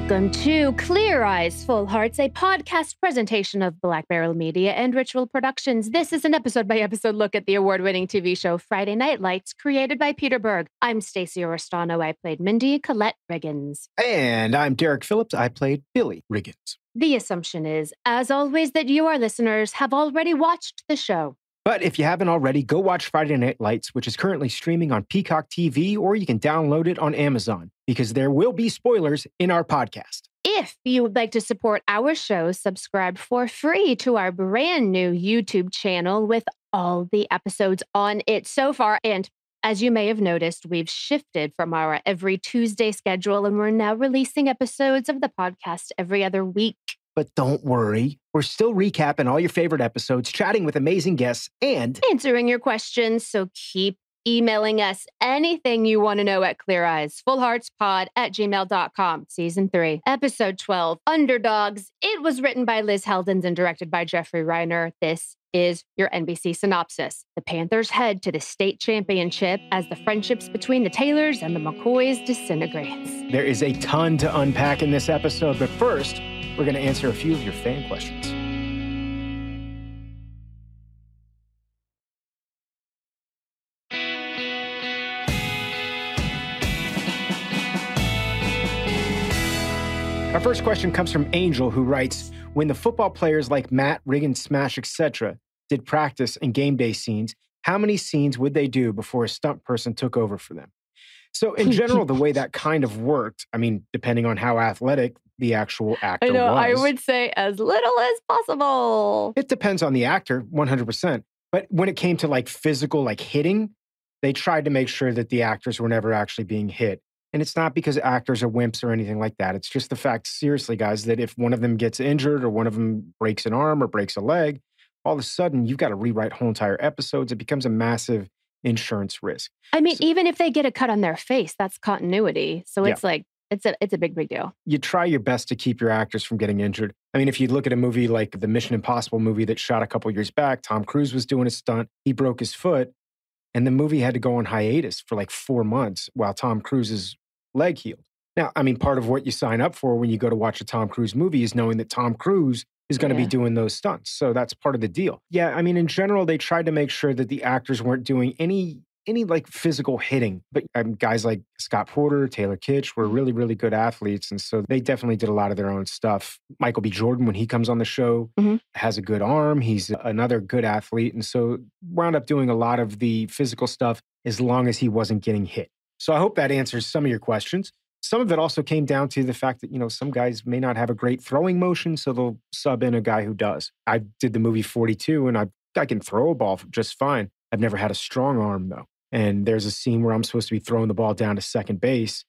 Welcome to Clear Eyes, Full Hearts, a podcast presentation of Black Barrel Media and Ritual Productions. This is an episode-by-episode look at the award-winning TV show Friday Night Lights, created by Peter Berg. I'm Stacey Oristano. I played Mindy Colette Riggins. And I'm Derek Phillips. I played Billy Riggins. The assumption is, as always, that you, our listeners, have already watched the show. But if you haven't already, go watch Friday Night Lights, which is currently streaming on Peacock TV, or you can download it on Amazon, because there will be spoilers in our podcast. If you would like to support our show, subscribe for free to our brand new YouTube channel with all the episodes on it so far. And as you may have noticed, we've shifted from our every Tuesday schedule, and we're now releasing episodes of the podcast every other week. But don't worry, we're still recapping all your favorite episodes, chatting with amazing guests, and answering your questions. So keep emailing us anything you want to know at cleareyesfullheartspod@gmail.com. Season 3, Episode 12, Underdogs. It was written by Liz Heldens and directed by Jeffrey Reiner. This is your NBC synopsis. The Panthers head to the state championship as the friendships between the Taylors and the McCoys disintegrates. There is a ton to unpack in this episode, but first, we're going to answer a few of your fan questions. Our first question comes from Angel, who writes, when the football players like Matt, Riggins, Smash, etc. did practice and game day scenes, how many scenes would they do before a stunt person took over for them? So in general, the way that kind of worked, I mean, depending on how athletic the actual actor was. I would say as little as possible. It depends on the actor, 100%. But when it came to like physical, like hitting, they tried to make sure that the actors were never actually being hit. And it's not because actors are wimps or anything like that. It's just the fact, seriously, guys, that if one of them gets injured or one of them breaks an arm or breaks a leg, all of a sudden you've got to rewrite whole entire episodes. It becomes a massive insurance risk. I mean, even if they get a cut on their face, that's continuity. So it's like, it's a big deal. You try your best to keep your actors from getting injured. I mean, if you look at a movie like the Mission Impossible movie that shot a couple years back, Tom Cruise was doing a stunt. He broke his foot and the movie had to go on hiatus for like 4 months while Tom Cruise's leg healed. Now, I mean, part of what you sign up for when you go to watch a Tom Cruise movie is knowing that Tom Cruise is going to be doing those stunts. So that's part of the deal. Yeah, I mean, in general, they tried to make sure that the actors weren't doing any like physical hitting. But guys like Scott Porter, Taylor Kitsch were really, really good athletes. And so they definitely did a lot of their own stuff. Michael B. Jordan, when he comes on the show, has a good arm. He's another good athlete. And so wound up doing a lot of the physical stuff as long as he wasn't getting hit. So I hope that answers some of your questions. Some of it also came down to the fact that, you know, some guys may not have a great throwing motion, so they'll sub in a guy who does. I did the movie 42, and I can throw a ball just fine. I've never had a strong arm, though. And there's a scene where I'm supposed to be throwing the ball down to second base,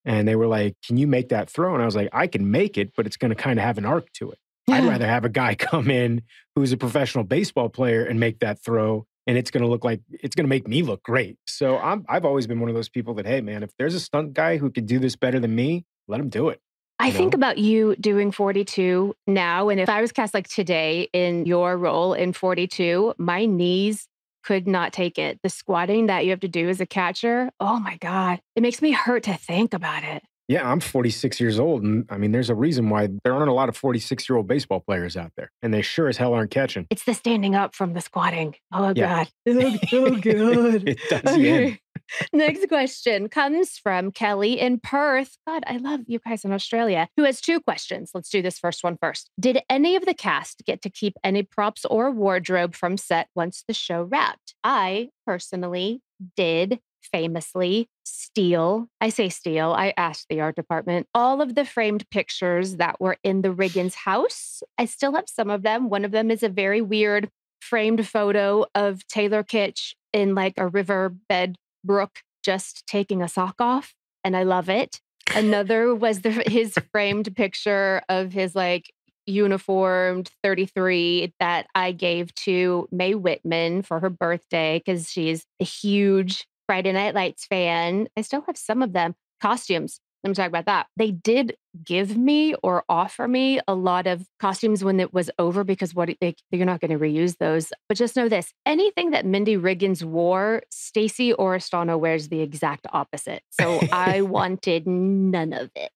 and they were like, can you make that throw? And I was like, I can make it, but it's going to kind of have an arc to it. I'd rather have a guy come in who's a professional baseball player and make that throw, and it's going to make me look great. So I've always been one of those people that, hey, man, if there's a stunt guy who could do this better than me, let him do it. I think about you doing 42 now, and if I was cast like today in your role in 42, my knees could not take it. The squatting that you have to do as a catcher, oh my God, it makes me hurt to think about it. Yeah, I'm 46 years old, and I mean, there's a reason why there aren't a lot of 46-year-old baseball players out there, and they sure as hell aren't catching. It's the standing up from the squatting. Oh, Yeah. God. Oh, God. It does, yeah. Next question comes from Kelly in Perth. God, I love you guys in Australia, who has 2 questions. Let's do this first one first. Did any of the cast get to keep any props or wardrobe from set once the show wrapped? I personally did famously steal. I say steal. I asked the art department. All of the framed pictures that were in the Riggins house, I still have some of them. One of them is a very weird framed photo of Taylor Kitsch in like a riverbed brook just taking a sock off. And I love it. Another was his framed picture of his like uniformed 33 that I gave to Mae Whitman for her birthday because she's a huge Friday Night Lights fan. I still have some of them. Costumes. Let me talk about that. They did give me or offer me a lot of costumes when it was over because you're not going to reuse those. But just know this: anything that Mindy Riggins wore, Stacey Oristano wears the exact opposite. So I wanted none of it.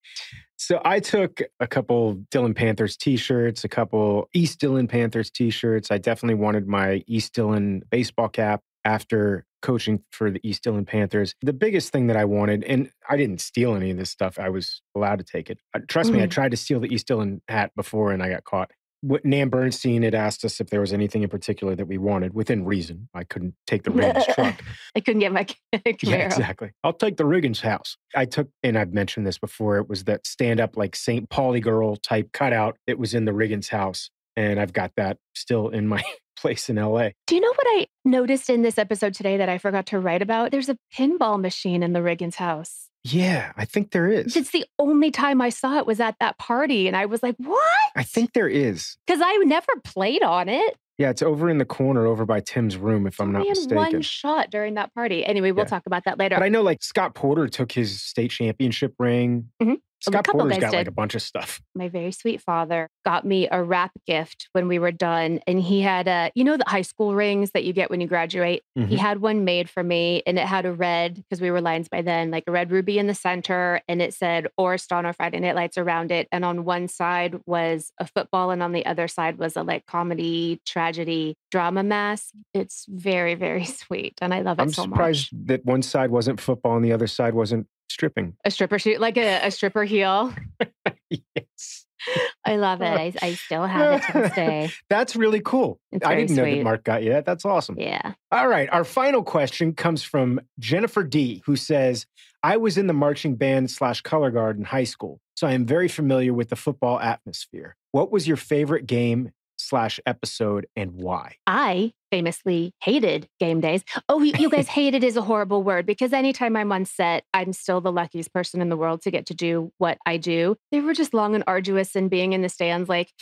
So I took a couple Dillon Panthers t-shirts, a couple East Dillon Panthers t-shirts. I definitely wanted my East Dillon baseball cap after coaching for the East Dillon Panthers. The biggest thing that I wanted, and I didn't steal any of this stuff. I was allowed to take it. Trust me, I tried to steal the East Dillon hat before and I got caught. Nan Bernstein had asked us if there was anything in particular that we wanted within reason. I couldn't take the Riggins truck. I couldn't get my Camaro. Yeah, exactly. I'll take the Riggins house. I took, and I've mentioned this before, it was that stand-up like St. Pauli girl type cutout that was in the Riggins house. And I've got that still in my place in LA. Do you know what I noticed in this episode today that I forgot to write about? There's a pinball machine in the Riggins house. Yeah, I think there is. It's the only time I saw it was at that party. And I was like, what? I think there is. Because I never played on it. Yeah, it's over in the corner over by Tim's room, if I'm not mistaken. One shot during that party. Anyway, we'll talk about that later. But I know like Scott Porter took his state championship ring. Mm-hmm. Scott Porter's got like a bunch of stuff. My very sweet father got me a wrap gift when we were done. And he had the high school rings that you get when you graduate. Mm-hmm. He had one made for me and it had a red, because we were Lions by then, like a red ruby in the center. And it said Oristano Friday Night Lights around it. And on one side was a football and on the other side was a like comedy, tragedy, drama mask. It's very, very sweet. And I love it so much. I'm surprised that one side wasn't football and the other side wasn't stripping. A stripper shoot, like a stripper heel. Yes. I love it. I still have it to this day. That's really cool. I didn't know that Mark got you that. That's awesome. Yeah. All right. Our final question comes from Jennifer D., who says, I was in the marching band / color guard in high school, so I am very familiar with the football atmosphere. What was your favorite game / episode and why? I famously hated game days. Oh, you guys, hated is a horrible word because anytime I'm on set, I'm still the luckiest person in the world to get to do what I do. They were just long and arduous, and being in the stands, like,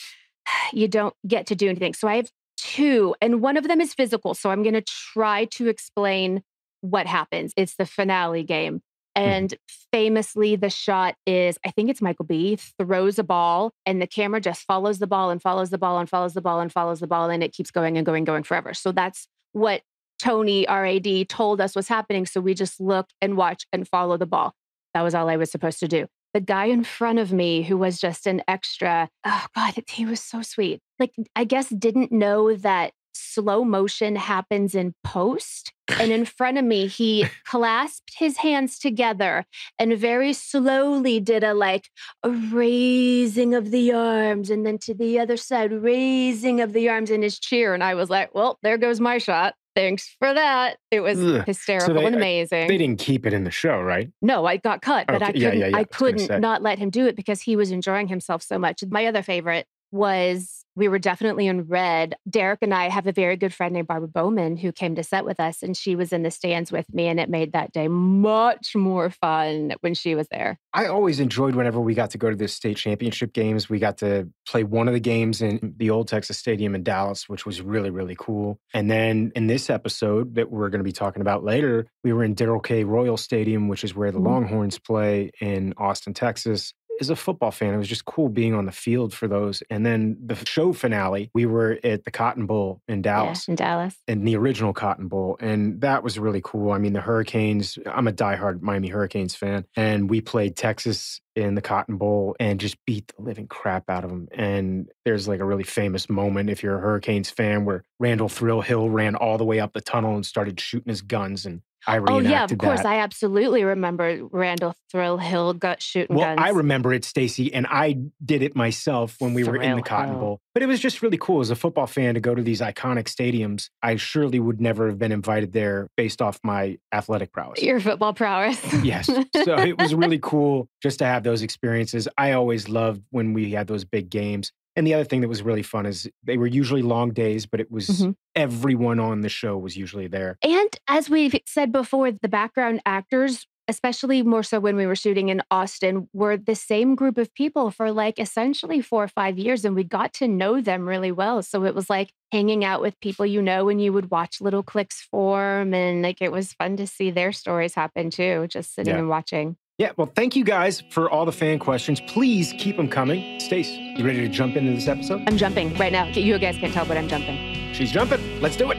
you don't get to do anything. So I have two, and one of them is physical. So I'm going to try to explain what happens. It's the finale game. And famously, the shot is, I think it's Michael B. throws a ball and the camera just follows the ball and follows the ball and follows the ball and follows the ball. And it keeps going and going, going forever. So that's what Tony, RAD, told us was happening. So we just look and watch and follow the ball. That was all I was supposed to do. The guy in front of me who was just an extra, oh God, he was so sweet. Like, I guess didn't know that slow motion happens in post. And in front of me, he clasped his hands together and very slowly did a raising of the arms. And then to the other side, raising of the arms in his cheer. And I was like, well, there goes my shot. Thanks for that. It was hysterical and amazing. They didn't keep it in the show, right? No, I got cut, but okay. I couldn't not let him do it because he was enjoying himself so much. My other favorite was, we were definitely in red. Derek and I have a very good friend named Barbara Bowman who came to set with us, and she was in the stands with me, and it made that day much more fun when she was there. I always enjoyed whenever we got to go to the state championship games. We got to play one of the games in the old Texas Stadium in Dallas, which was really, really cool. And then in this episode that we're going to be talking about later, we were in Darrell K. Royal Stadium, which is where the Longhorns play in Austin, Texas. As a football fan, it was just cool being on the field for those. And then the show finale, we were at the Cotton Bowl in Dallas. Yeah, in Dallas. In the original Cotton Bowl. And that was really cool. I mean, the Hurricanes, I'm a diehard Miami Hurricanes fan. And we played Texas in the Cotton Bowl and just beat the living crap out of them. And there's like a really famous moment, if you're a Hurricanes fan, where Randall Thrill Hill ran all the way up the tunnel and started shooting his guns. And I reenacted Oh, yeah, of course. that. I absolutely remember Randall Thrill Hill shooting guns. Well, I remember it, Stacey, and I did it myself when we were in the Cotton Bowl. But it was just really cool as a football fan to go to these iconic stadiums. I surely would never have been invited there based off my athletic prowess. Your football prowess. Yes. So it was really cool just to have those experiences. I always loved when we had those big games. And the other thing that was really fun is they were usually long days, but it was everyone on the show was usually there. And as we've said before, the background actors, especially more so when we were shooting in Austin, were the same group of people for essentially 4 or 5 years. And we got to know them really well. So it was like hanging out with people, and you would watch little clips form. And it was fun to see their stories happen too, just sitting and watching. Yeah, well, thank you guys for all the fan questions. Please keep them coming. Stace, you ready to jump into this episode? I'm jumping right now. You guys can't tell, but I'm jumping. She's jumping. Let's do it.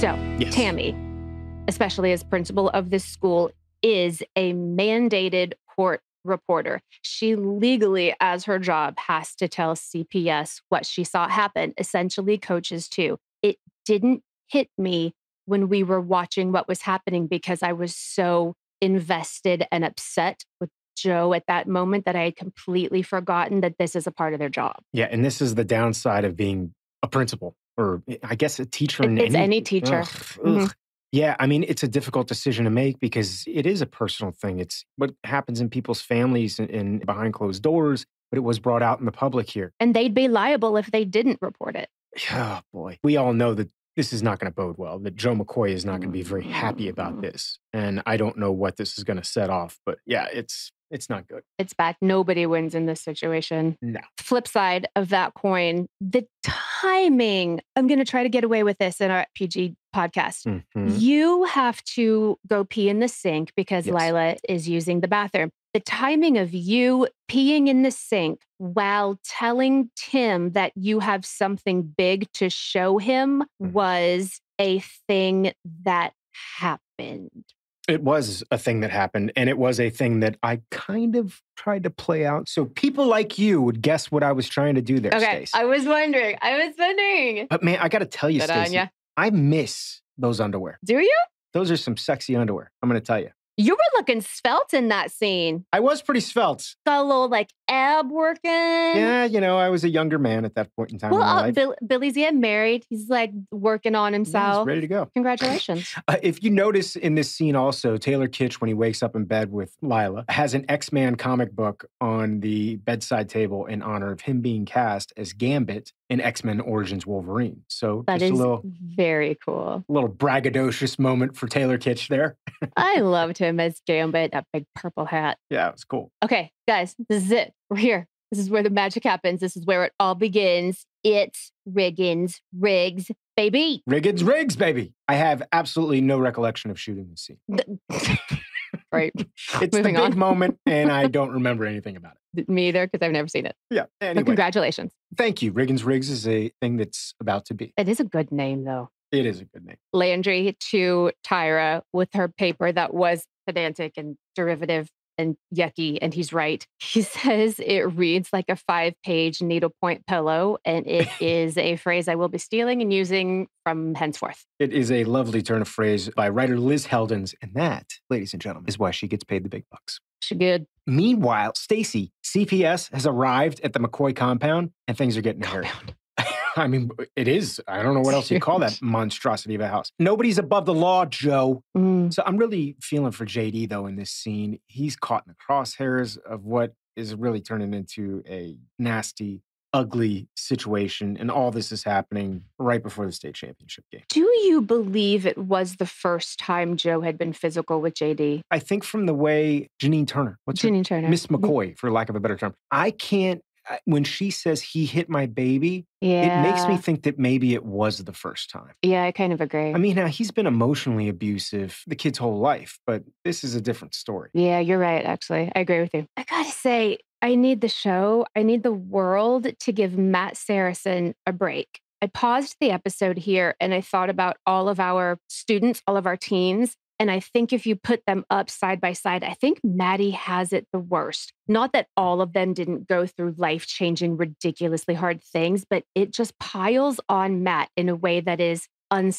So, Yes. Tammy, especially as principal of this school, is a mandated court reporter. She legally, as her job, has to tell CPS what she saw happen, essentially coaches too. It didn't hit me when we were watching what was happening because I was so invested and upset with Joe at that moment that I had completely forgotten that this is a part of their job. Yeah, and this is the downside of being a principal, or I guess a teacher. It's any teacher. Ugh. Yeah, I mean, it's a difficult decision to make because it is a personal thing. It's what happens in people's families and behind closed doors, but it was brought out in the public here. And they'd be liable if they didn't report it. Oh, boy. We all know that this is not going to bode well, that Joe McCoy is not going to be very happy about this. And I don't know what this is going to set off, but yeah, it's not good. It's bad. Nobody wins in this situation. No. Flip side of that coin, the timing. I'm going to try to get away with this in our PG podcast. Mhm. You have to go pee in the sink because Yes. Lila is using the bathroom. The timing of you peeing in the sink while telling Tim that you have something big to show him was a thing that happened. It was a thing that happened, and it was a thing that I kind of tried to play out. So people like you would guess what I was trying to do there, Okay, Stace. I was wondering. But man, I got to tell you, Good on Stacey, ya. I miss those underwear. Do you? Those are some sexy underwear. I'm going to tell you. You were looking svelte in that scene. I was pretty svelte. Got a little like ab working. Yeah, I was a younger man at that point in time in my life. Billy's getting married. He's like working on Yeah, himself. he's ready to go. Congratulations. If you notice in this scene also, Taylor Kitsch, when he wakes up in bed with Lila, has an X-Man comic book on the bedside table in honor of him being cast as Gambit in X-Men Origins Wolverine. So That just is a very cool. little braggadocious moment for Taylor Kitsch there. I loved him as Gambit, that big purple hat. Yeah, it was cool. Okay, guys, this is it. We're here. This is where the magic happens. This is where it all begins. It's Riggins, Riggs, baby. Riggins Riggs, baby. I have absolutely no recollection of shooting this scene. Right. It's Moving the big on. moment, and I don't remember anything about it. Me either, because I've never seen it. Yeah, But anyway. congratulations. Thank you. Riggins Riggs is a thing that's about to be. It is a good name, though. It is a good name. Landry to Tyra with her paper that was pedantic and derivative and yucky. And he's right. He says it reads like a 5-page needlepoint pillow. And it is a phrase I will be stealing and using from henceforth. It is a lovely turn of phrase by writer Liz Heldens. And that, ladies and gentlemen, is why she gets paid the big bucks. She good. Meanwhile, Stacey, CPS has arrived at the McCoy compound and things are getting hairy. I mean, it is. I don't know what else you call that monstrosity of a house. Nobody's above the law, Joe. So I'm really feeling for JD, though, in this scene. He's caught in the crosshairs of what is really turning into a nasty, ugly situation. And all this is happening right before the state championship game. Do you believe it was the first time Joe had been physical with JD? I think from the way Janine Turner, Janine Turner. Miss McCoy, for lack of a better term, I can't, when she says he hit my baby, Yeah. it makes me think that maybe it was the first time. Yeah, I kind of agree. I mean, now he's been emotionally abusive the kid's whole life, but this is a different story. Yeah, you're right, actually. I agree with you. I gotta say, I need the show, I need the world to give Matt Saracen a break. I paused the episode here and I thought about all of our students, all of our teens. And I think if you put them up side by side, I think Maddie has it the worst. Not that all of them didn't go through life-changing, ridiculously hard things, but it just piles on Matt in a way that is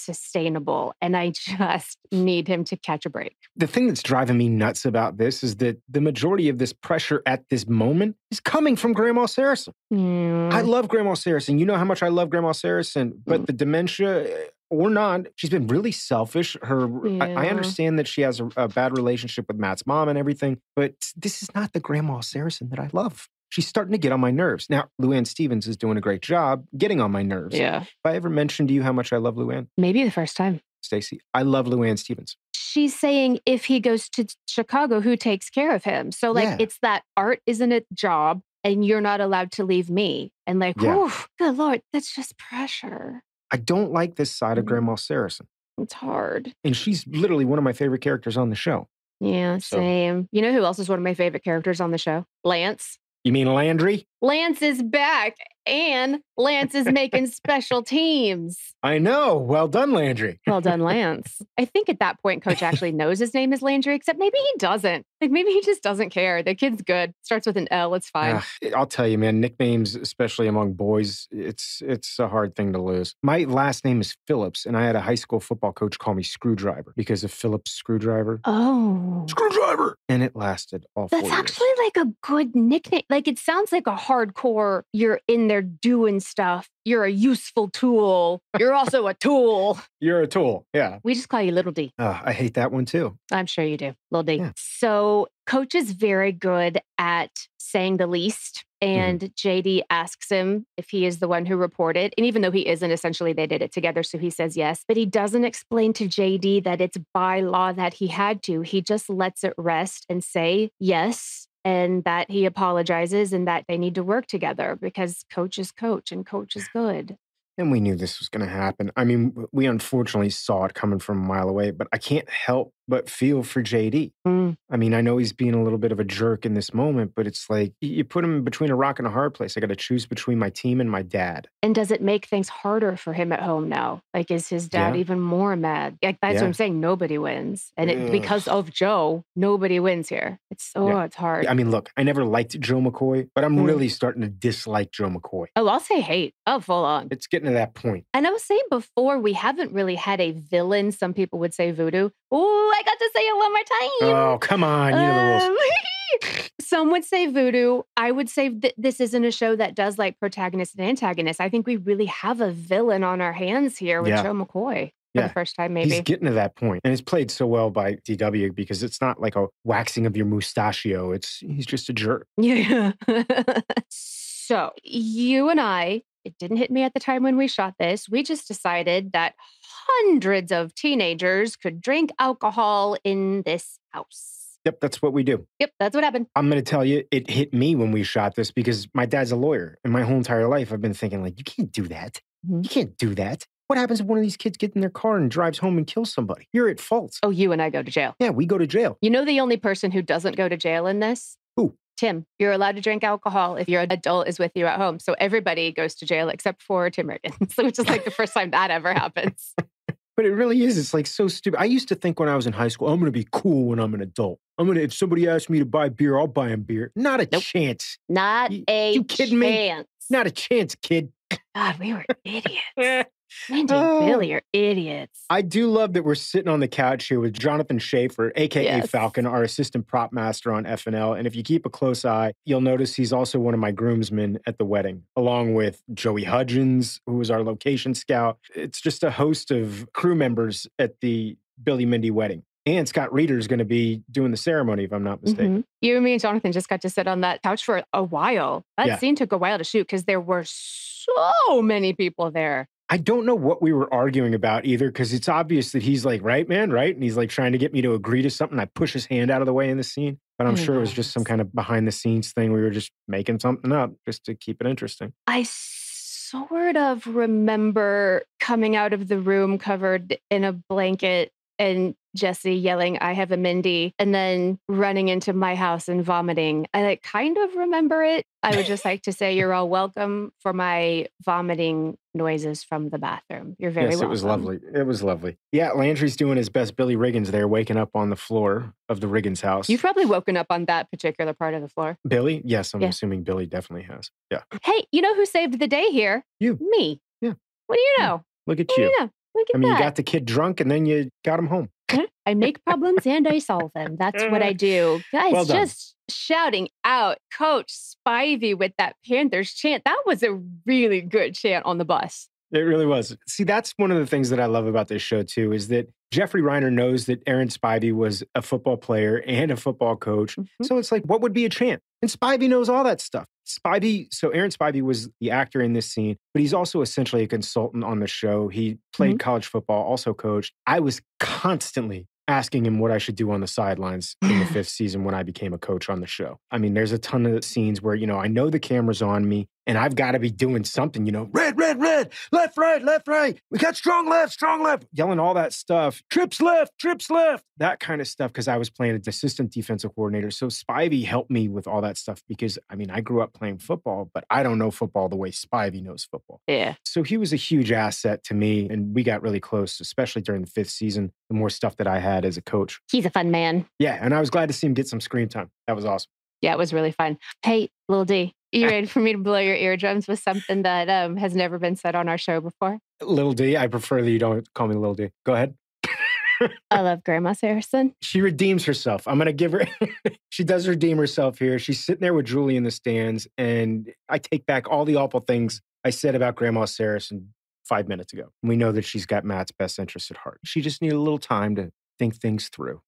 unsustainable. And I just need him to catch a break. The thing that's driving me nuts about this is that the majority of this pressure at this moment is coming from Grandma Saracen. I love Grandma Saracen. You know how much I love Grandma Saracen, but the dementia or not, she's been really selfish. I understand that she has a bad relationship with Matt's mom and everything, but this is not the Grandma Saracen that I love. She's starting to get on my nerves. Now, Luann Stevens is doing a great job getting on my nerves. Yeah. Have I ever mentioned to you how much I love Luann? Maybe the first time. Stacey, I love Luann Stevens. She's saying if he goes to Chicago, who takes care of him? So, like, Yeah. it's that art isn't a job. and you're not allowed to leave me. And like, Yeah. whew, good Lord, that's just pressure. I don't like this side of Mhm. Grandma Saracen. It's hard. And she's literally one of my favorite characters on the show. Yeah, So- same. You know who else is one of my favorite characters on the show? Lance. You mean Landry? Lance is back, and Lance is making special teams. I know. Well done, Landry. Well done, Lance. I think at that point, Coach actually knows his name is Landry, except maybe he doesn't. Like, maybe he just doesn't care. The kid's good. Starts with an L. It's fine. I'll tell you, man, nicknames, especially among boys, it's a hard thing to lose. My last name is Phillips, and I had a high school football coach call me Screwdriver because of Phillips Screwdriver. Oh. Screwdriver! And it lasted all 4 years. That's actually like a good nickname. Like, it sounds like a hardcore, you're in there doing stuff. You're a useful tool. You're also a tool. You're a tool. Yeah. We just call you Little D. I hate that one too. I'm sure you do. Little D. Yeah. So Coach is very good at saying the least. And JD asks him if he is the one who reported. And even though he isn't, essentially they did it together. So he says yes. But he doesn't explain to JD that it's by law that he had to. He just lets it rest and say yes. And that he apologizes and that they need to work together because Coach is Coach and Coach is good. And we knew this was going to happen. I mean, we unfortunately saw it coming from a mile away, but I can't help but feel for JD. I mean, I know he's being a little bit of a jerk in this moment, but it's like you put him between a rock and a hard place. I got to choose between my team and my dad. And does it make things harder for him at home now? Like, is his dad even more mad? Like, that's what I'm saying. Nobody wins. And because of Joe, nobody wins here. It's hard. I mean, look, I never liked Joe McCoy, but I'm really starting to dislike Joe McCoy. Oh, I'll say hate. Oh, full on. It's getting to that point. And I was saying before, we haven't really had a villain. Some people would say voodoo. Oh, I got to say it one more time. Oh, come on. You know the rules. Some would say voodoo. I would say this isn't a show that does like protagonist and antagonist. I think we really have a villain on our hands here with Joe McCoy for the first time, maybe. He's getting to that point. And it's played so well by DW because it's not like a waxing of your mustachio. He's just a jerk. Yeah. So you and I, it didn't hit me at the time when we shot this. We just decided that hundreds of teenagers could drink alcohol in this house. Yep, that's what we do. Yep, that's what happened. I'm going to tell you, it hit me when we shot this because my dad's a lawyer. And my whole entire life, I've been thinking, like, you can't do that. You can't do that. What happens if one of these kids gets in their car and drives home and kills somebody? You're at fault. Oh, you and I go to jail. Yeah, we go to jail. You know the only person who doesn't go to jail in this? Who? Tim. You're allowed to drink alcohol if your adult is with you at home. So everybody goes to jail except for Tim Riggins, which is like the first time that ever happens. But it really is. It's like so stupid. I used to think when I was in high school, I'm going to be cool when I'm an adult. if somebody asks me to buy beer, I'll buy them beer. Not a chance. Not a you kidding chance. Me? Not a chance, kid. God, we were idiots. Mindy and Billy are idiots. I do love that we're sitting on the couch here with Jonathan Schaefer, a.k.a. Falcon, our assistant prop master on FNL. And if you keep a close eye, you'll notice he's also one of my groomsmen at the wedding, along with Joey Hudgens, who was our location scout. It's just a host of crew members at the Billy Mindy wedding. And Scott Reeder is going to be doing the ceremony, if I'm not mistaken. Mm-hmm. You, me, and Jonathan just got to sit on that couch for a while. That scene took a while to shoot because there were so many people there. I don't know what we were arguing about either, because it's obvious that he's like, right, man, right? And he's like trying to get me to agree to something. I push his hand out of the way in the scene. But I'm sure it was just some kind of behind the scenes thing. We were just making something up just to keep it interesting. I sort of remember coming out of the room covered in a blanket and Jesse yelling, "I have a Mindy," and then running into my house and vomiting. I kind of remember it. I would just like to say you're all welcome for my vomiting noises from the bathroom. You're very welcome. It was lovely. It was lovely. Yeah, Landry's doing his best Billy Riggins there, waking up on the floor of the Riggins house. You've probably woken up on that particular part of the floor. Billy? Yes, I'm assuming Billy definitely has. Yeah. Hey, you know who saved the day here? You. Me. Yeah. What do you know? Look at you. Look at that. You got the kid drunk and then you got him home. I make problems and I solve them. That's what I do. Guys, just shouting out Coach Spivey with that Panthers chant. That was a really good chant on the bus. It really was. See, that's one of the things that I love about this show, too, is that Jeffrey Reiner knows that Aaron Spivey was a football player and a football coach. Mm-hmm. So it's like, what would be a chant? And Spivey knows all that stuff. So Aaron Spivey was the actor in this scene, but he's also essentially a consultant on the show. He played college football, also coached. I was constantly asking him what I should do on the sidelines in the 5th season when I became a coach on the show. I mean, there's a ton of scenes where, I know the camera's on me and I've got to be doing something, red, red, red, left, right. We got strong left, yelling all that stuff. Trips left, that kind of stuff, because I was playing an assistant defensive coordinator. So Spivey helped me with all that stuff because, I grew up playing football, but I don't know football the way Spivey knows football. Yeah. So he was a huge asset to me, and we got really close, especially during the 5th season, the more stuff that I had as a coach. He's a fun man. Yeah, and I was glad to see him get some screen time. That was awesome. Yeah, it was really fun. Hey, Lil D, you ready for me to blow your eardrums with something that has never been said on our show before? Lil D, I prefer that you don't call me Lil D. Go ahead. I love Grandma Saracen. She redeems herself. I'm going to give her, she does redeem herself here. She's sitting there with Julie in the stands, and I take back all the awful things I said about Grandma Saracen 5 minutes ago. We know that she's got Matt's best interest at heart. She just needed a little time to think things through.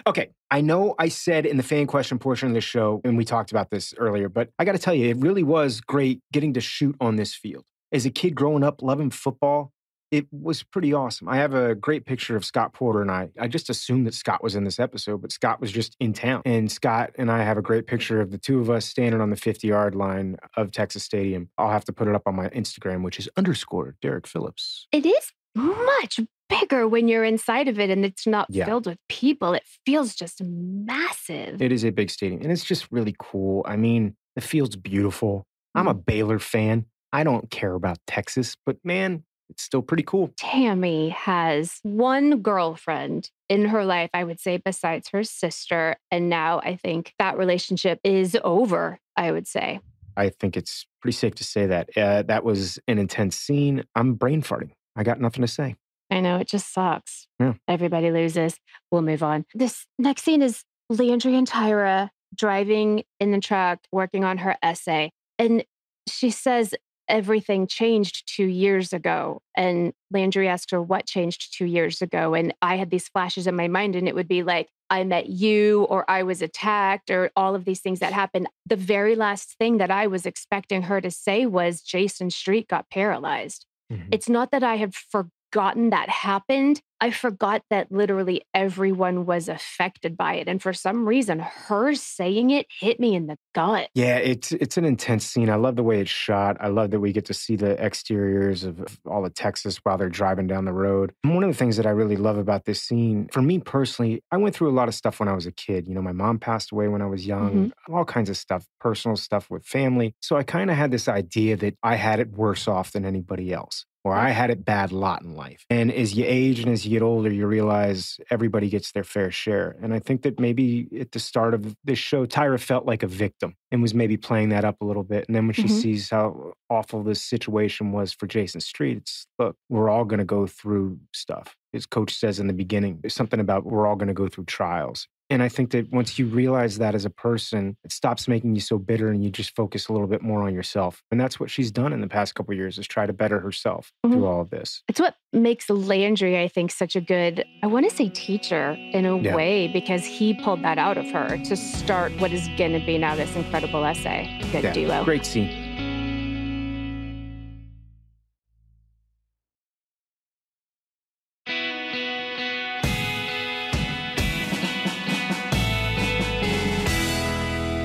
Okay, I know I said in the fan question portion of the show, and we talked about this earlier, but I got to tell you, it really was great getting to shoot on this field. As a kid growing up loving football, it was pretty awesome. I have a great picture of Scott Porter and I. I just assumed that Scott was in this episode, but Scott was just in town. And Scott and I have a great picture of the two of us standing on the 50-yard line of Texas Stadium. I'll have to put it up on my Instagram, which is _Derek Phillips. It is much bigger when you're inside of it and it's not filled with people. It feels just massive. It is a big stadium, and it's just really cool. I mean, the field's beautiful. I'm a Baylor fan. I don't care about Texas, but man, it's still pretty cool. Tammy has one girlfriend in her life, I would say, besides her sister. And now I think that relationship is over, I would say. I think it's pretty safe to say that. That was an intense scene. I'm brain farting. I got nothing to say. I know, it just sucks. Yeah. Everybody loses. We'll move on. This next scene is Landry and Tyra driving in the truck, working on her essay. And she says everything changed 2 years ago. And Landry asks her what changed 2 years ago. And I had these flashes in my mind, and it would be like, I met you, or I was attacked, or all of these things that happened. The very last thing that I was expecting her to say was Jason Street got paralyzed. Mm-hmm. It's not that I have forgotten that happened. I forgot that literally everyone was affected by it. And for some reason, her saying it hit me in the gut. Yeah, it's an intense scene. I love the way it's shot. I love that we get to see the exteriors of all of Texas while they're driving down the road. And one of the things that I really love about this scene, for me personally, I went through a lot of stuff when I was a kid. My mom passed away when I was young, all kinds of stuff, personal stuff with family. So I kind of had this idea that I had it worse off than anybody else, or I had it bad lot in life. And as you age and as you get older, you realize everybody gets their fair share. And I think that maybe at the start of this show, Tyra felt like a victim and was maybe playing that up a little bit. And then when she sees how awful this situation was for Jason Street, it's, look, we're all going to go through stuff. As Coach says in the beginning, there's something about we're all going to go through trials. And I think that once you realize that as a person, it stops making you so bitter and you just focus a little bit more on yourself. And that's what she's done in the past couple of years, is try to better herself through all of this. It's what makes Landry, I think, such a good, I want to say teacher in a way, because he pulled that out of her to start what is going to be now this incredible essay. Good duo. Great scene.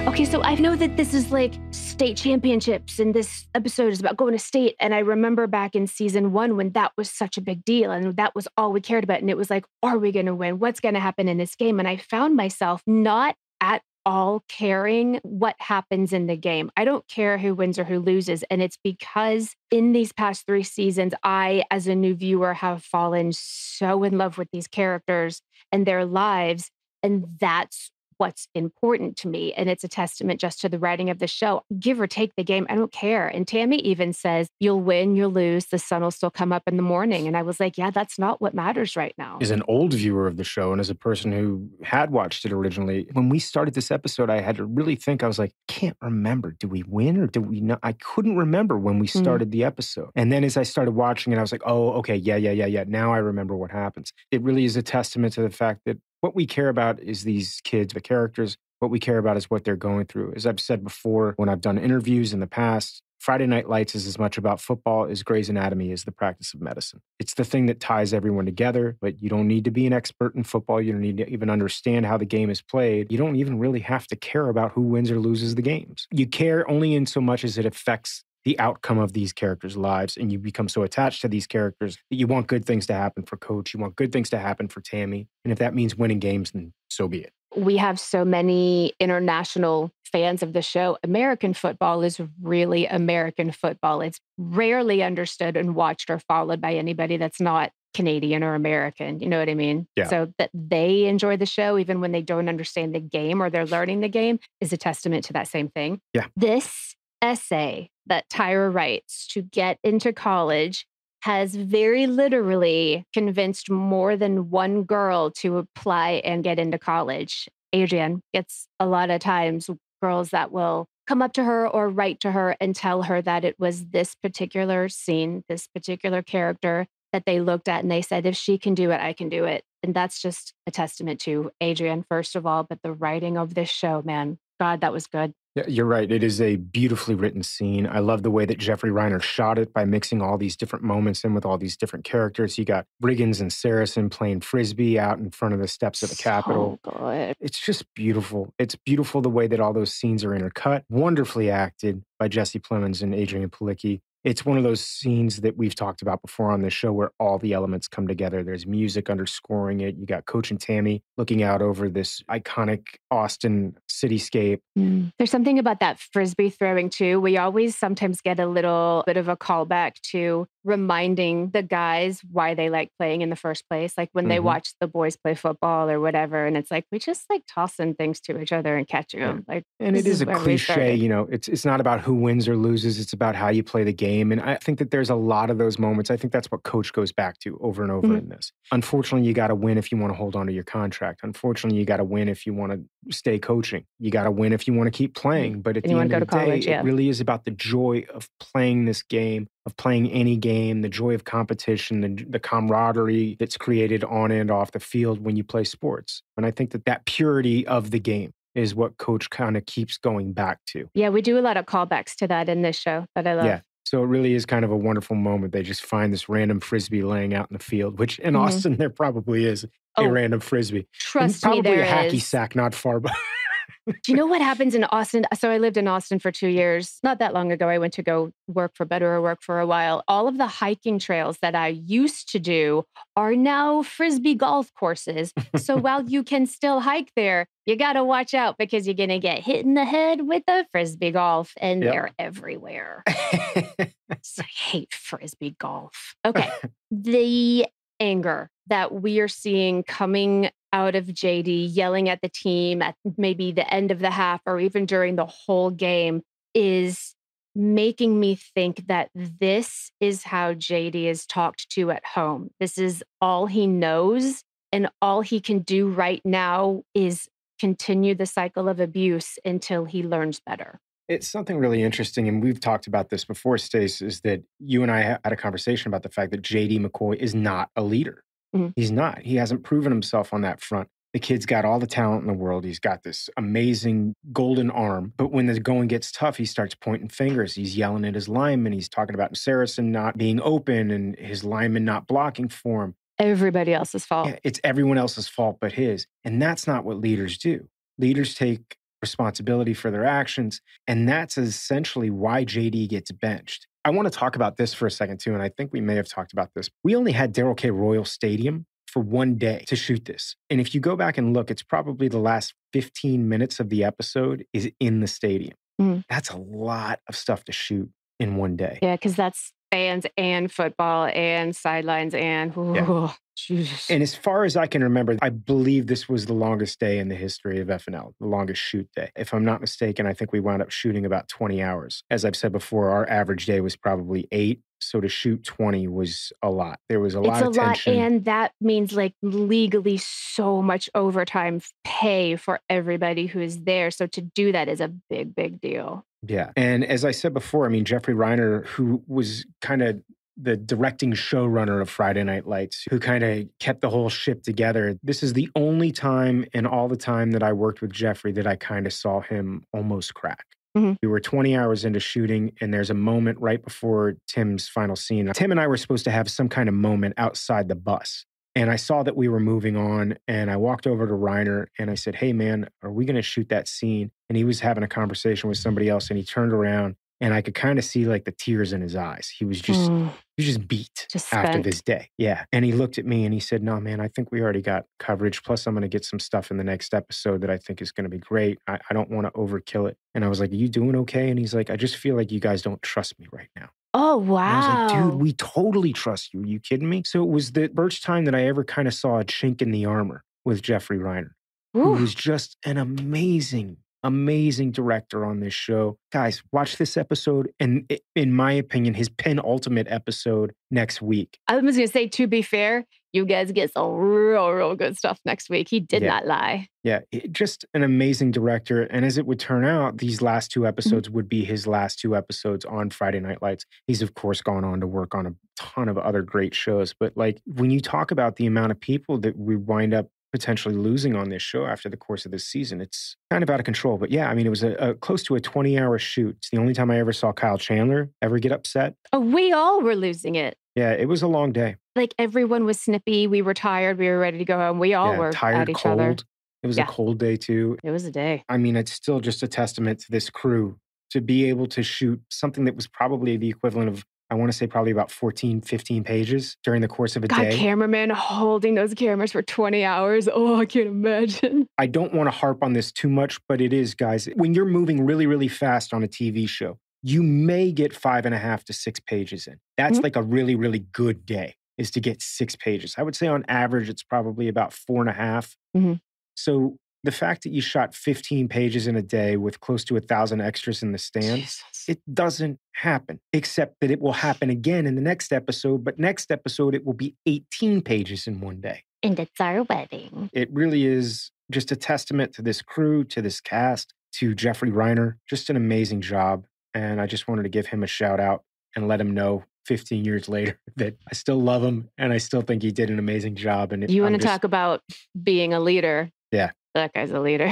Okay, so I know that this is like state championships and this episode is about going to state. And I remember back in season 1 when that was such a big deal and that was all we cared about. And it was like, are we going to win? What's going to happen in this game? And I found myself not at all caring what happens in the game. I don't care who wins or who loses. And it's because in these past 3 seasons, I, as a new viewer, have fallen so in love with these characters and their lives. And that's what's important to me. And it's a testament just to the writing of the show. Give or take the game, I don't care. And Tammy even says, you'll win, you'll lose, the sun will still come up in the morning. And I was like, yeah, that's not what matters right now. As an old viewer of the show and as a person who had watched it originally, when we started this episode, I had to really think, I was like, can't remember. Did we win or did we not? I couldn't remember when we started the episode. And then as I started watching it, I was like, oh, okay, yeah. Now I remember what happens. It really is a testament to the fact that what we care about is these kids, the characters. What we care about is what they're going through. As I've said before, when I've done interviews in the past, Friday Night Lights is as much about football as Grey's Anatomy is the practice of medicine. It's the thing that ties everyone together, but you don't need to be an expert in football. You don't need to even understand how the game is played. You don't even really have to care about who wins or loses the games. You care only in so much as it affects the outcome of these characters' lives, and you become so attached to these characters that you want good things to happen for Coach. You want good things to happen for Tammy. And if that means winning games, then so be it. We have so many international fans of the show. American football is really American football. It's rarely understood and watched or followed by anybody that's not Canadian or American. You know what I mean? Yeah. So that they enjoy the show, even when they don't understand the game or they're learning the game, is a testament to that same thing. Yeah. This essay that Tyra writes to get into college has very literally convinced more than one girl to apply and get into college. Adrienne gets a lot of times girls that will come up to her or write to her and tell her that it was this particular scene, this particular character that they looked at and they said, if she can do it, I can do it. And that's just a testament to Adrienne, first of all, but the writing of this show, man, God, that was good. Yeah, you're right. It is a beautifully written scene. I love the way that Jeffrey Reiner shot it by mixing all these different moments in with all these different characters. You got Briggins and Saracen playing Frisbee out in front of the steps of the Capitol. Good. It's just beautiful. It's beautiful the way that all those scenes are intercut. Wonderfully acted by Jesse Plemons and Adrian Palicki. It's one of those scenes that we've talked about before on this show where all the elements come together. There's music underscoring it. You got Coach and Tammy looking out over this iconic Austin cityscape. There's something about that Frisbee throwing too. We always sometimes get a little bit of a callback to reminding the guys why they like playing in the first place. Like when they watch the boys play football or whatever. And it's like, we just like tossing things to each other and catching them. Like, and it is a cliche, you know, it's not about who wins or loses. It's about how you play the game. And I think that there's a lot of those moments. I think that's what Coach goes back to over and over in this. Unfortunately, you got to win if you want to hold on to your contract. Unfortunately, you got to win if you want to stay coaching. You got to win if you want to keep playing. But at the end of the day, it really is about the joy of playing this game, of playing any game, the joy of competition, the camaraderie that's created on and off the field when you play sports. And I think that that purity of the game is what Coach kind of keeps going back to. Yeah, we do a lot of callbacks to that in this show that I love. Yeah. So it really is kind of a wonderful moment. They just find this random Frisbee laying out in the field, which in Austin, there probably is a random Frisbee. Trust me, there is. Probably a hacky sack not far behind. Do you know what happens in Austin? So I lived in Austin for 2 years. Not that long ago, I went to go work for better or work for a while. All of the hiking trails that I used to do are now Frisbee golf courses. So while you can still hike there, you got to watch out because you're going to get hit in the head with a Frisbee golf and they're everywhere. So I hate Frisbee golf. Okay. The anger that we are seeing coming out of JD yelling at the team at maybe the end of the half or even during the whole game is making me think that this is how JD is talked to at home. This is all he knows, and all he can do right now is continue the cycle of abuse until he learns better. It's something really interesting, and we've talked about this before, Stace, is that you and I had a conversation about the fact that JD McCoy is not a leader. He's not. He hasn't proven himself on that front. The kid's got all the talent in the world. He's got this amazing golden arm. But when the going gets tough, he starts pointing fingers. He's yelling at his lineman. He's talking about Saracen not being open and his lineman not blocking for him. Everybody else's fault. Yeah, it's everyone else's fault but his. And that's not what leaders do. Leaders take responsibility for their actions. And that's essentially why JD gets benched. I want to talk about this for a second too, and I think we may have talked about this. We only had Darrell K. Royal Stadium for one day to shoot this. And if you go back and look, it's probably the last 15 minutes of the episode is in the stadium. That's a lot of stuff to shoot in one day. Yeah, because that's fans and football and sidelines and Jesus. And as far as I can remember, I believe this was the longest day in the history of FNL, the longest shoot day. If I'm not mistaken, I think we wound up shooting about 20 hours. As I've said before, our average day was probably 8. So to shoot 20 was a lot. There was a lot of tension. And that means like legally so much overtime pay for everybody who is there. So to do that is a big, big deal. Yeah. And as I said before, I mean, Jeffrey Reiner, who was kind of the directing showrunner of Friday Night Lights, who kind of kept the whole ship together. This is the only time in all the time that I worked with Jeffrey that I kind of saw him almost crack. Mhm. We were 20 hours into shooting, and there's a moment right before Tim's final scene. Tim and I were supposed to have some kind of moment outside the bus. And I saw that we were moving on, and I walked over to Reiner and I said, "Hey, man, are we going to shoot that scene?" And he was having a conversation with somebody else, and he turned around, and I could kind of see like the tears in his eyes. Mm, He was just beat just after spent. this day. Yeah. And he looked at me and he said, "No, man, I think we already got coverage. Plus, I'm going to get some stuff in the next episode that I think is going to be great. I don't want to overkill it." And I was like, "Are you doing okay?" And he's like, "I just feel like you guys don't trust me right now." Oh, And I was like, "Dude, wow. we totally trust you. Are you kidding me?" So it was the first time that I ever kind of saw a chink in the armor with Jeffrey Reiner, who Woo. was just an amazing, amazing director on this show. Guys, watch this episode. And in my opinion, his penultimate episode next week. I was going to say, to be fair, you guys get some real, real good stuff next week. He did Yeah. not lie. Yeah, just an amazing director. And as it would turn out, these last two Mhm. episodes would be his last two episodes on Friday Night Lights. He's, of course, gone on to work on a ton of other great shows. But like when you talk about the amount of people that we wind up potentially losing on this show after the course of this season, it's kind of out of control. But yeah, I mean, it was a close to a 20-hour shoot. It's the only time I ever saw Kyle Chandler ever get upset. Oh, we all were losing it. Yeah, it was a long day. Like everyone was snippy. We were tired. We were ready to go home. We all Yeah, were at tired, each other. cold. It was a Yeah, cold day too. it was a day. I mean, it's still just a testament to this crew to be able to shoot something that was probably the equivalent of, I want to say probably about 14, 15 pages during the course of a God, day. cameraman holding those cameras for 20 hours. Oh, I can't imagine. I don't want to harp on this too much, but it is, guys. When you're moving really, really fast on a TV show, you may get 5.5 to 6 pages in. That's Mhm. like a really, really good day, is to get 6 pages. I would say on average, it's probably about 4.5. Mhm. So the fact that you shot 15 pages in a day with close to 1,000 extras in the stands, Jesus. it doesn't happen, except that it will happen again in the next episode. But next episode, it will be 18 pages in one day. And it's our wedding. It really is just a testament to this crew, to this cast, to Jeffrey Reiner. Just an amazing job. And I just wanted to give him a shout out and let him know 15 years later that I still love him and I still think he did an amazing job. And You want I'm to just, talk about being a leader? yeah, That guy's a leader.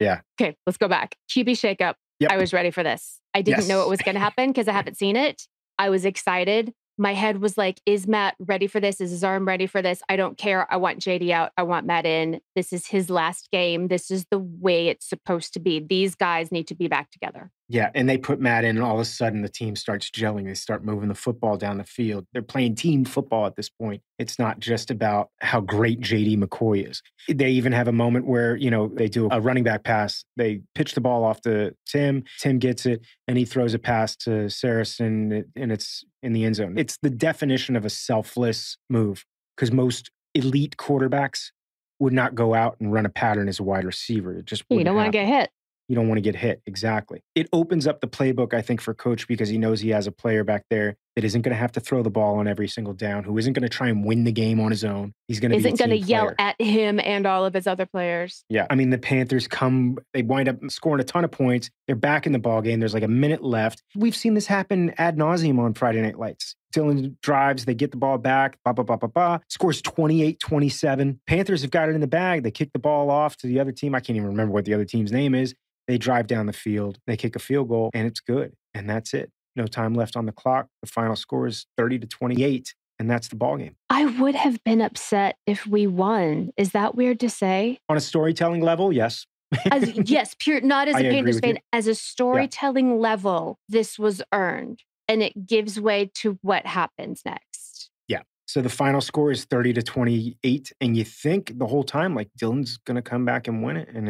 yeah. Okay, let's go back. QB shakeup. Yep. I was ready for this. I didn't know Yes. it was going to happen because I haven't seen it. I was excited. My head was like, is Matt ready for this? Is his arm ready for this? I don't care. I want JD out. I want Matt in. This is his last game. This is the way it's supposed to be. These guys need to be back together. Yeah, and they put Matt in, and all of a sudden the team starts gelling. They start moving the football down the field. They're playing team football at this point. It's not just about how great JD McCoy is. They even have a moment where, they do a running back pass. They pitch the ball off to Tim. Tim gets it, and he throws a pass to Saracen, and it's in the end zone. It's the definition of a selfless move because most elite quarterbacks would not go out and run a pattern as a wide receiver. It just You wouldn't don't want to happen. get hit. You don't want to get hit. Exactly. It opens up the playbook, I think, for coach because he knows he has a player back there that isn't going to have to throw the ball on every single down, who isn't going to try and win the game on his own. He's going to be a Isn't going to team yell player. at him and all of his other players. Yeah. I mean, the Panthers they wind up scoring a ton of points. They're back in the ball game. There's like a minute left. We've seen this happen ad nauseum on Friday Night Lights. Dylan drives, they get the ball back, scores 28-27. Panthers have got it in the bag. They kick the ball off to the other team. I can't even remember what the other team's name is. They drive down the field, they kick a field goal, and it's good. And that's it. No time left on the clock. The final score is 30-28, and that's the ball game. I would have been upset if we won. Is that weird to say? On a storytelling level, yes. Yes, pure, not as I a agree Panthers with fan, you. as a storytelling level, this was earned. And it gives way to what happens next. Yeah. So the final score is 30-28, and you think the whole time, like, Dylan's going to come back and win it, and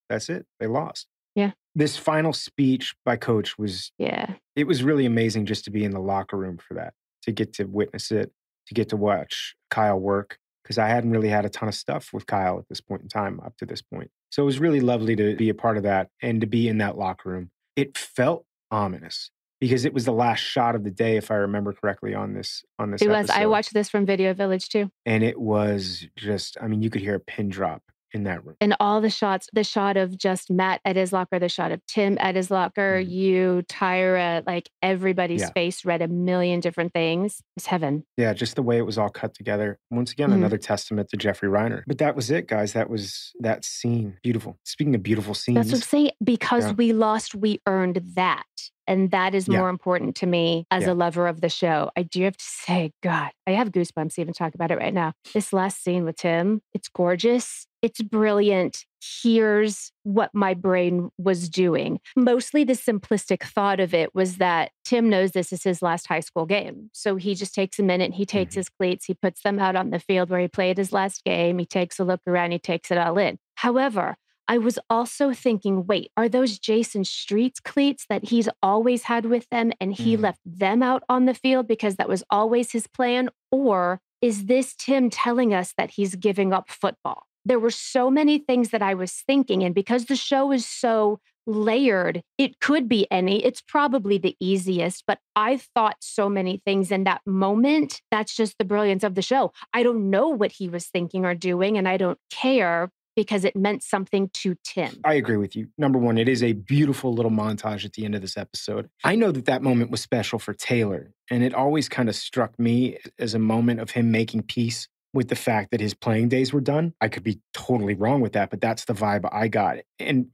that's it. They lost. Yeah. This final speech by coach it was really amazing just to be in the locker room for that, to get to witness it, to get to watch Kyle work, because I hadn't really had a ton of stuff with Kyle at this point in time, up to this point. So it was really lovely to be a part of that and to be in that locker room. It felt ominous because it was the last shot of the day, if I remember correctly, on this It was. episode. I watched this from Video Village too. And it was just, I mean, you could hear a pin drop in that room. And all the shots, the shot of just Matt at his locker, the shot of Tim at his locker, you, Tyra, like everybody's face read a million different things. It's heaven. Yeah, just the way it was all cut together. Once again, another testament to Jeffrey Reiner. But that was it, guys. That was that scene. Beautiful. Speaking of beautiful scenes. That's what I'm saying. Because we lost, we earned that. And that is more important to me as a lover of the show. I do have to say, God, I have goosebumps even talking about it right now. This last scene with Tim, it's gorgeous. It's brilliant. Here's what my brain was doing. Mostly the simplistic thought of it was that Tim knows this is his last high school game. So he just takes a minute, he takes his cleats, he puts them out on the field where he played his last game. He takes a look around, he takes it all in. However, I was also thinking, wait, are those Jason Street's cleats that he's always had with them and he left them out on the field because that was always his plan? Or is this Tim telling us that he's giving up football? There were so many things that I was thinking, and because the show is so layered, it could be any. It's probably the easiest, but I thought so many things in that moment. That's just the brilliance of the show. I don't know what he was thinking or doing, and I don't care, because it meant something to Tim. I agree with you. Number one, it is a beautiful little montage at the end of this episode. I know that that moment was special for Taylor, and it always kind of struck me as a moment of him making peace with the fact that his playing days were done. I could be totally wrong with that, but that's the vibe I got. And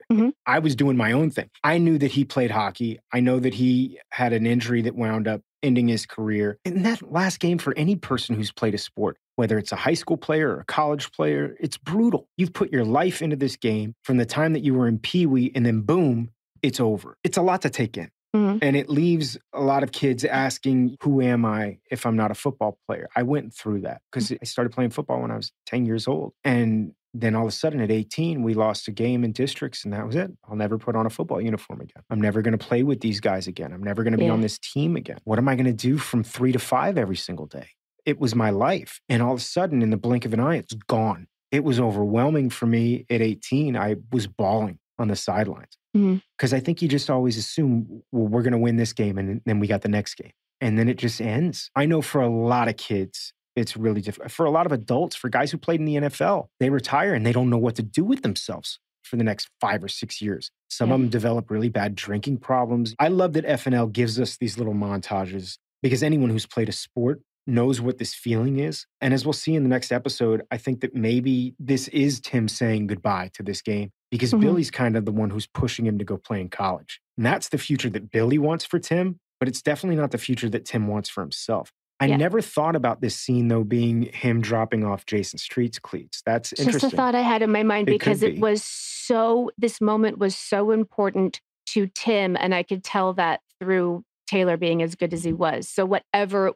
I was doing my own thing. I knew that he played hockey. I know that he had an injury that wound up ending his career. And that last game, for any person who's played a sport, whether it's a high school player or a college player, it's brutal. You've put your life into this game from the time that you were in Pee Wee, and then boom, it's over. It's a lot to take in. And it leaves a lot of kids asking, who am I if I'm not a football player? I went through that because I started playing football when I was 10 years old. And then all of a sudden at 18, we lost a game in districts, and that was it. I'll never put on a football uniform again. I'm never going to play with these guys again. I'm never going to be on this team again. What am I going to do from 3 to 5 every single day? It was my life. And all of a sudden, in the blink of an eye, it's gone. It was overwhelming for me at 18. I was bawling on the sidelines. Because I think you just always assume, well, we're going to win this game, and then we got the next game. And then it just ends. I know for a lot of kids, it's really difficult. For a lot of adults, for guys who played in the NFL, they retire and they don't know what to do with themselves for the next 5 or 6 years. Some of them develop really bad drinking problems. I love that FNL gives us these little montages because anyone who's played a sport knows what this feeling is. And as we'll see in the next episode, I think that maybe this is Tim saying goodbye to this game because Billy's kind of the one who's pushing him to go play in college. And that's the future that Billy wants for Tim, but it's definitely not the future that Tim wants for himself. I never thought about this scene, though, being him dropping off Jason Street's cleats. That's interesting. Just a thought I had in my mind because it was so, this moment was so important to Tim, and I could tell that through Taylor being as good as he was. So whatever it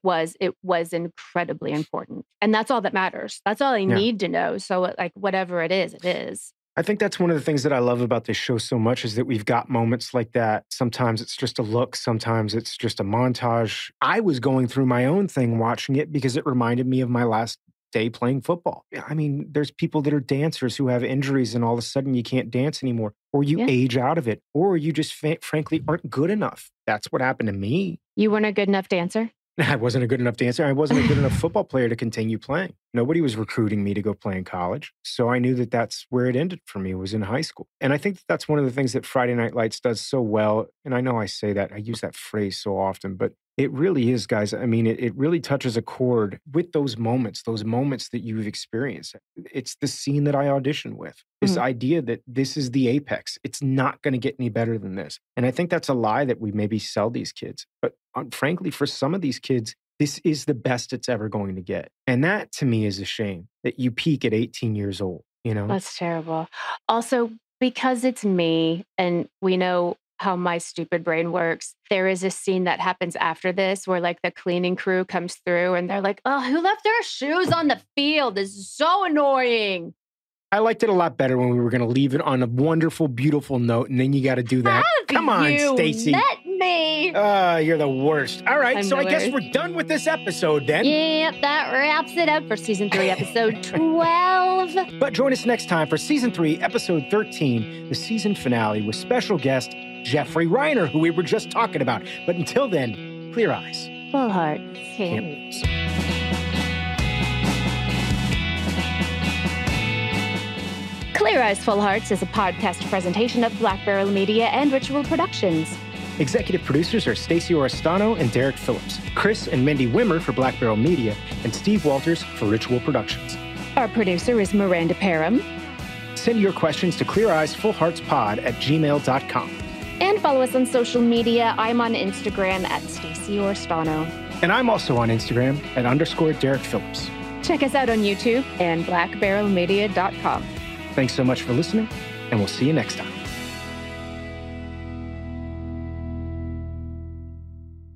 was incredibly important. And that's all that matters. That's all I need to know. So like whatever it is, it is. I think that's one of the things that I love about this show so much is that we've got moments like that. Sometimes it's just a look. Sometimes it's just a montage. I was going through my own thing watching it because it reminded me of my last day playing football. I mean, there's people that are dancers who have injuries and all of a sudden you can't dance anymore, or you age out of it, or you just frankly aren't good enough. That's what happened to me. You weren't a good enough dancer? I wasn't a good enough dancer. I wasn't a good enough football player to continue playing. Nobody was recruiting me to go play in college. So I knew that that's where it ended for me, was in high school. And I think that that's one of the things that Friday Night Lights does so well. And I know I say that, I use that phrase so often, but it really is, guys. I mean, it really touches a chord with those moments that you've experienced. It's the scene that I auditioned with. This idea that this is the apex. It's not going to get any better than this. And I think that's a lie that we maybe sell these kids. But frankly, for some of these kids, this is the best it's ever going to get. And that to me is a shame that you peak at 18 years old, you know? That's terrible. Also, because it's me and we know how my stupid brain works, there is a scene that happens after this where like the cleaning crew comes through and they're like, oh, who left their shoes on the field? This is so annoying. I liked it a lot better when we were going to leave it on a wonderful, beautiful note, and then you got to do that. Come on, Stacey. Met me. You're the worst. All right, so I guess we're done with this episode then. Yep, that wraps it up for Season 3, Episode 12. But join us next time for Season 3, Episode 13, the season finale with special guest Jeffrey Reiner, who we were just talking about. But until then, clear eyes. Full hearts. Can't lose. Clear Eyes, Full Hearts is a podcast presentation of Black Barrel Media and Ritual Productions. Executive producers are Stacey Oristano and Derek Phillips, Chris and Mindy Wimmer for Black Barrel Media, and Steve Walters for Ritual Productions. Our producer is Miranda Parham. Send your questions to cleareyesfullheartspod@gmail.com. And follow us on social media. I'm on Instagram at Stacey Oristano. And I'm also on Instagram at _Derek Phillips. Check us out on YouTube and blackbarrelmedia.com. Thanks so much for listening, and we'll see you next time.